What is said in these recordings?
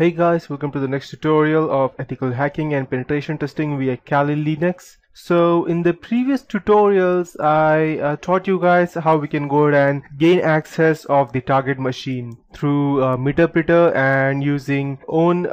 Hey guys, welcome to the next tutorial of ethical hacking and penetration testing via Kali Linux. So in the previous tutorials, I taught you guys how we can go ahead and gain access of the target machine through Meterpreter and using own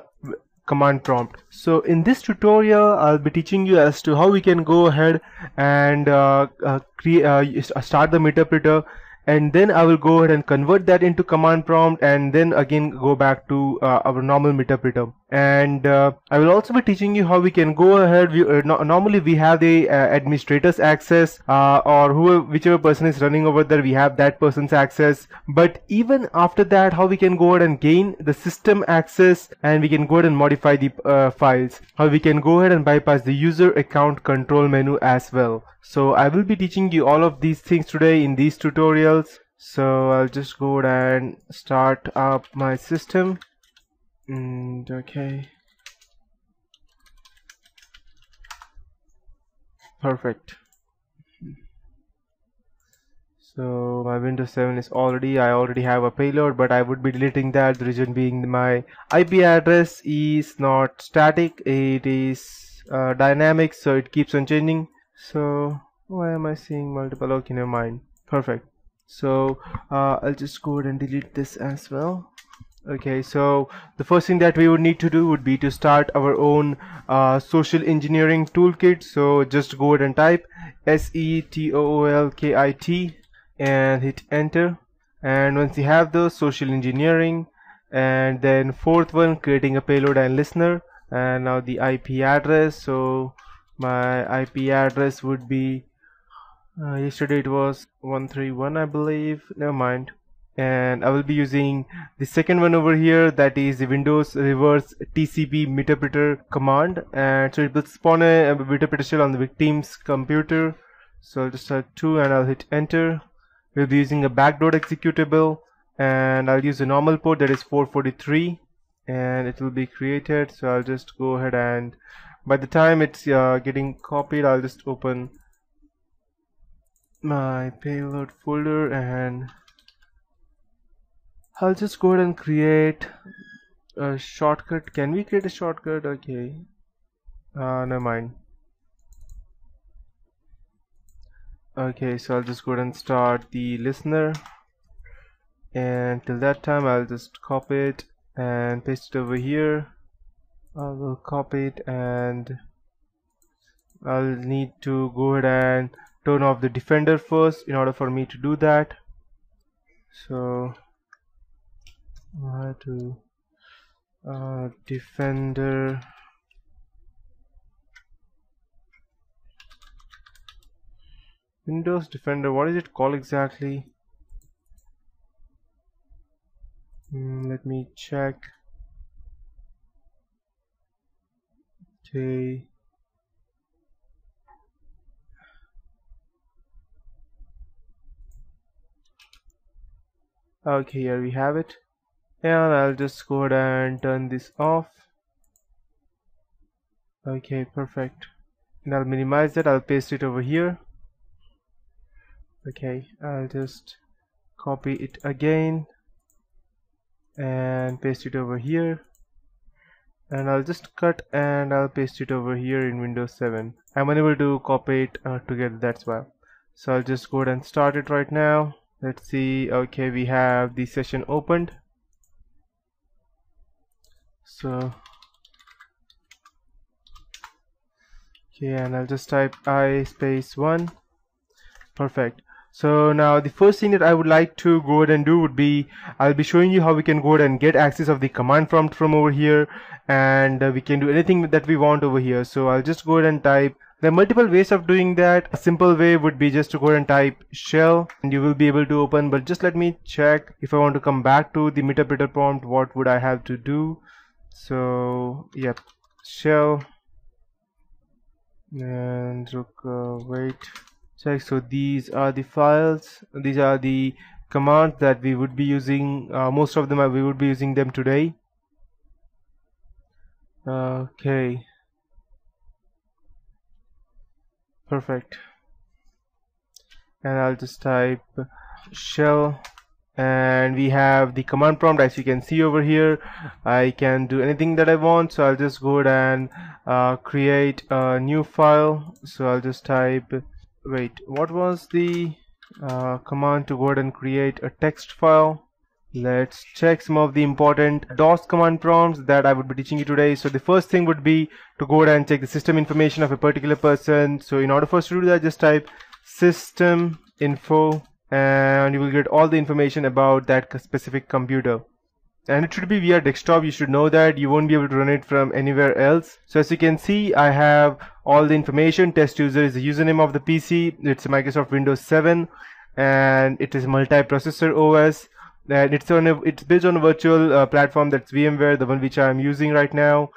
command prompt. So in this tutorial, I'll be teaching you as to how we can go ahead and start the Meterpreter, and then I will go ahead and convert that into command prompt and then again go back to our normal Meterpreter. And I will also be teaching you how we can go ahead. Normally we have the administrator's access, or whichever person is running over there, we have that person's access. But even after that, how we can go ahead and gain the system access, and we can go ahead and modify the files. How we can go ahead and bypass the user account control menu as well. So I will be teaching you all of these things today in these tutorials. So I'll just go ahead and start up my system. Okay, perfect. So my Windows 7 is I already have a payload, but I would be deleting that. The reason being my IP address is not static, it is dynamic, so it keeps on changing. So why am I seeing multiple? Okay, never mind. Perfect. So I'll just go ahead and delete this as well. Okay, so the first thing that we would need to do would be to start our own social engineering toolkit. So just go ahead and type SETOOLKIT and hit enter. And once you have the social engineering, and then fourth one, creating a payload and listener, and now the IP address. So my IP address would be yesterday it was 131, I believe. Never mind. And I will be using the second one over here, that is the Windows reverse TCP Meterpreter command, and so it will spawn a Meterpreter shell on the victim's computer. So I'll just type 2 and I'll hit enter. We'll be using a backdoor executable, and I'll use a normal port, that is 443, and it will be created. So I'll just go ahead, and by the time it's getting copied, I'll just open my payload folder and I'll just go ahead and create a shortcut. Can we create a shortcut? Okay. Never mind. Okay, so I'll just go ahead and start the listener. And till that time, I'll just copy it and paste it over here. I will copy it, and I'll need to go ahead and turn off the defender first in order for me to do that. So I have to defender Windows Defender, what is it called exactly? Let me check. Okay. Okay, here we have it. And I'll just go ahead and turn this off. Okay, perfect. And I'll minimize that. I'll paste it over here. Okay, I'll just copy it again and paste it over here, and I'll just cut and I'll paste it over here in Windows 7. I'm unable to copy it together, that's why. So I'll just go ahead and start it right now. Let's see. Okay, we have the session opened. So okay, and I'll just type I space 1. Perfect. So now the first thing that I would like to go ahead and do would be, I'll be showing you how we can go ahead and get access of the command prompt from over here, and we can do anything that we want over here. So I'll just go ahead and type. There are multiple ways of doing that. A simple way would be just to go ahead and type shell, and you will be able to open. But just let me check, if I want to come back to the Meterpreter prompt, what would I have to do? So yep, shell, and look, wait. Check. So these are the files, these are the commands that we would be using. Most of them we would be using them today. Okay, perfect. And I'll just type shell and we have the command prompt. As you can see over here, I can do anything that I want, so I'll just go ahead and create a new file. So I'll just type, wait, what was the command to go ahead and create a text file? Let's check some of the important DOS command prompts that I would be teaching you today. So the first thing would be to go ahead and check the system information of a particular person. So in order for us to do that, just type system info and you will get all the information about that specific computer. And it should be via desktop. You should know that. You won't be able to run it from anywhere else. So as you can see, I have all the information. Test user is the username of the PC. It's a Microsoft Windows 7 and it is multi-processor OS. And it's based on a virtual platform, that's VMware, the one which I am using right now.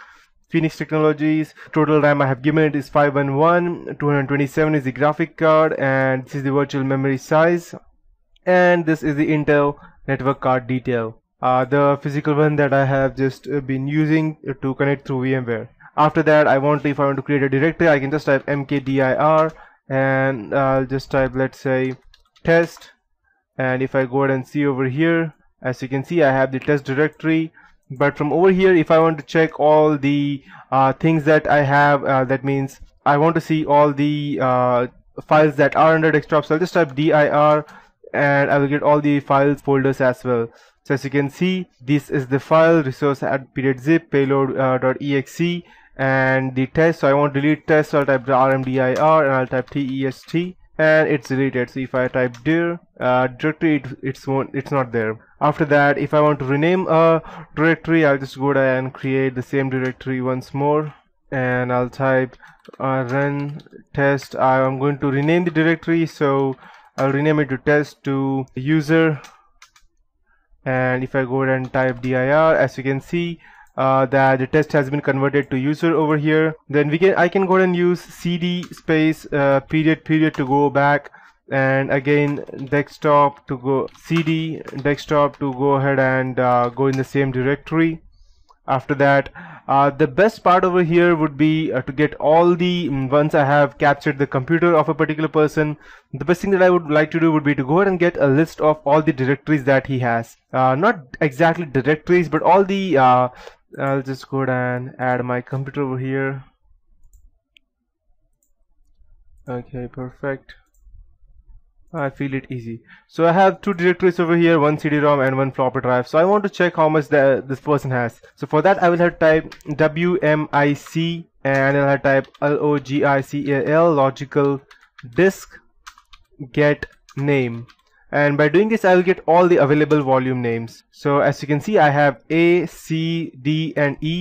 Phoenix Technologies. Total RAM I have given it is 511. 227 is the graphic card, and this is the virtual memory size. And this is the Intel network card detail. The physical one that I have just been using to connect through VMware. After that, if I want to create a directory, I can just type mkdir and I'll just type, let's say, test. And if I go ahead and see over here, as you can see, I have the test directory. But from over here, if I want to check all the things that I have, that means I want to see all the files that are under desktop. So I'll just type dir and I will get all the files folders as well. So as you can see, this is the file resource at .zip payload.exe and the test. So I want to delete test, so I'll type rmdir and I'll type test and it's deleted. So if I type dir directory, it's not there. After that, if I want to rename a directory, I'll just go ahead and create the same directory once more and I'll type run test. I'm going to rename the directory, so I'll rename it to test to user. And if I go ahead and type dir, as you can see that the test has been converted to user over here. Then I can go ahead and use cd space period to go back, and again desktop to go cd desktop to go ahead and go in the same directory. After that, the best part over here would be to get all the once I have captured the computer of a particular person, the best thing that I would like to do would be to go ahead and get a list of all the directories that he has. Not exactly directories, but all the I'll just go ahead and add my computer over here. Okay, perfect. I feel it easy. So I have two directories over here, one CD-ROM and one floppy drive. So I want to check how much this person has. So for that, I will have to type WMIC and I'll have to type LOGICAL logical disk get name. And by doing this, I will get all the available volume names. So as you can see, I have A, C, D, and E.